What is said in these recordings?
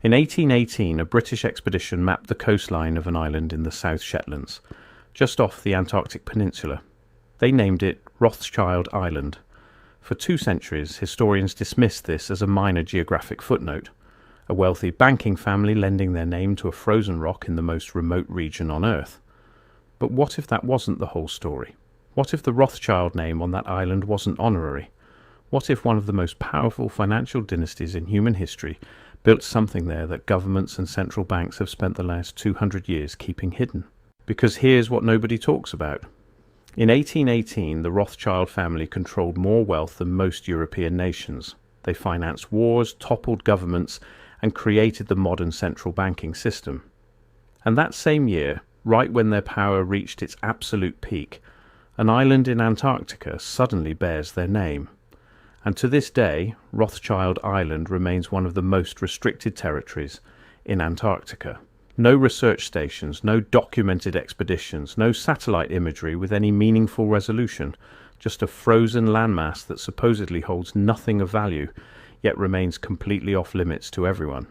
In 1818, a British expedition mapped the coastline of an island in the South Shetlands, just off the Antarctic Peninsula. They named it Rothschild Island. For 2 centuries, historians dismissed this as a minor geographic footnote, a wealthy banking family lending their name to a frozen rock in the most remote region on Earth. But what if that wasn't the whole story? What if the Rothschild name on that island wasn't honorary? What if one of the most powerful financial dynasties in human history built something there that governments and central banks have spent the last 200 years keeping hidden? Because here's what nobody talks about. In 1818, the Rothschild family controlled more wealth than most European nations. They financed wars, toppled governments, and created the modern central banking system. And that same year, right when their power reached its absolute peak, an island in Antarctica suddenly bears their name. And to this day, Rothschild Island remains one of the most restricted territories in Antarctica. No research stations, no documented expeditions, no satellite imagery with any meaningful resolution, just a frozen landmass that supposedly holds nothing of value, yet remains completely off limits to everyone.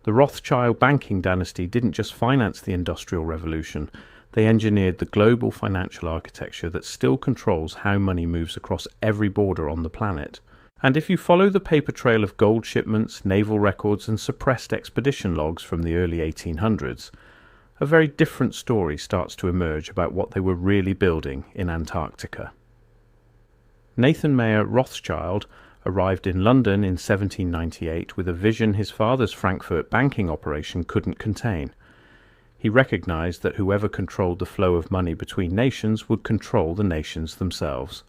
The Rothschild banking dynasty didn't just finance the Industrial Revolution, they engineered the global financial architecture that still controls how money moves across every border on the planet. And if you follow the paper trail of gold shipments, naval records, and suppressed expedition logs from the early 1800s, a very different story starts to emerge about what they were really building in Antarctica. Nathan Mayer Rothschild arrived in London in 1798 with a vision his father's Frankfurt banking operation couldn't contain. He recognized that whoever controlled the flow of money between nations would control the nations themselves.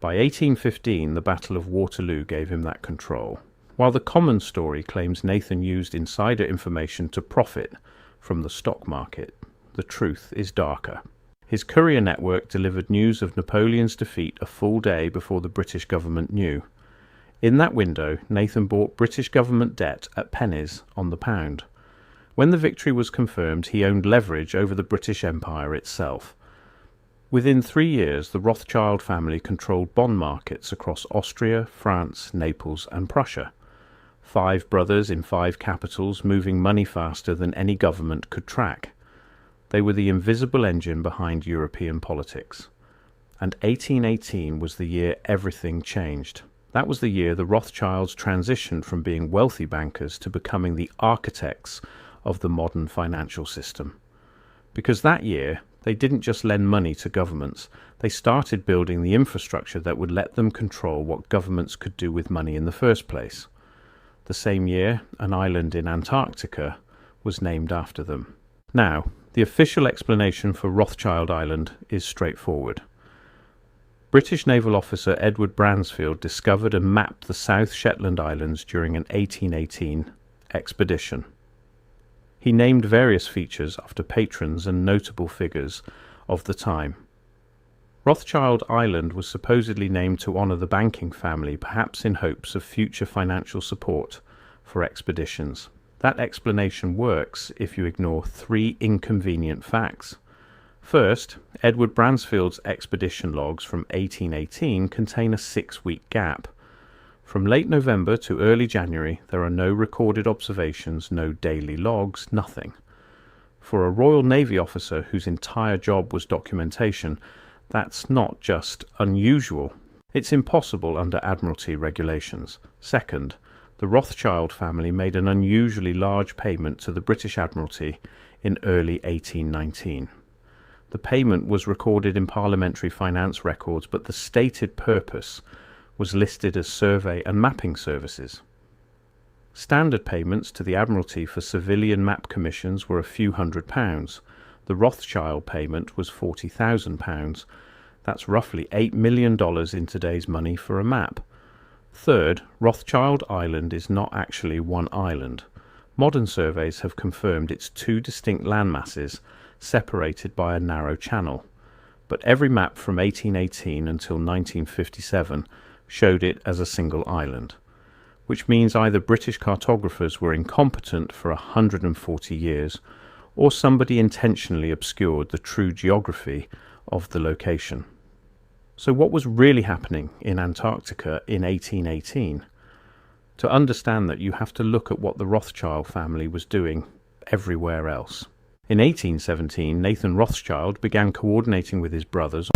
By 1815, the Battle of Waterloo gave him that control. While the common story claims Nathan used insider information to profit from the stock market, the truth is darker. His courier network delivered news of Napoleon's defeat a full day before the British government knew. In that window, Nathan bought British government debt at pennies on the pound. When the victory was confirmed, he owned leverage over the British Empire itself. Within 3 years, the Rothschild family controlled bond markets across Austria, France, Naples, and Prussia. 5 brothers in 5 capitals, moving money faster than any government could track. They were the invisible engine behind European politics. And 1818 was the year everything changed. That was the year the Rothschilds transitioned from being wealthy bankers to becoming the architects of the modern financial system. Because that year, they didn't just lend money to governments, they started building the infrastructure that would let them control what governments could do with money in the first place. The same year, an island in Antarctica was named after them. Now, the official explanation for Rothschild Island is straightforward. British naval officer Edward Bransfield discovered and mapped the South Shetland Islands during an 1818 expedition. He named various features after patrons and notable figures of the time. Rothschild Island was supposedly named to honour the banking family, perhaps in hopes of future financial support for expeditions. That explanation works if you ignore 3 inconvenient facts. First, Edward Bransfield's expedition logs from 1818 contain a 6-week gap. From late November to early January, there are no recorded observations, no daily logs, nothing. For a Royal Navy officer whose entire job was documentation, that's not just unusual. It's impossible under Admiralty regulations. Second, the Rothschild family made an unusually large payment to the British Admiralty in early 1819. The payment was recorded in parliamentary finance records, but the stated purpose was listed as survey and mapping services. Standard payments to the Admiralty for civilian map commissions were a few £100. The Rothschild payment was £40,000. That's roughly $8 million in today's money for a map. Third, Rothschild Island is not actually one island. Modern surveys have confirmed it's 2 distinct landmasses separated by a narrow channel. But every map from 1818 until 1957 showed it as a single island, which means either British cartographers were incompetent for 140 years, or somebody intentionally obscured the true geography of the location. So what was really happening in Antarctica in 1818? To understand that, you have to look at what the Rothschild family was doing everywhere else. In 1817, Nathan Rothschild began coordinating with his brothers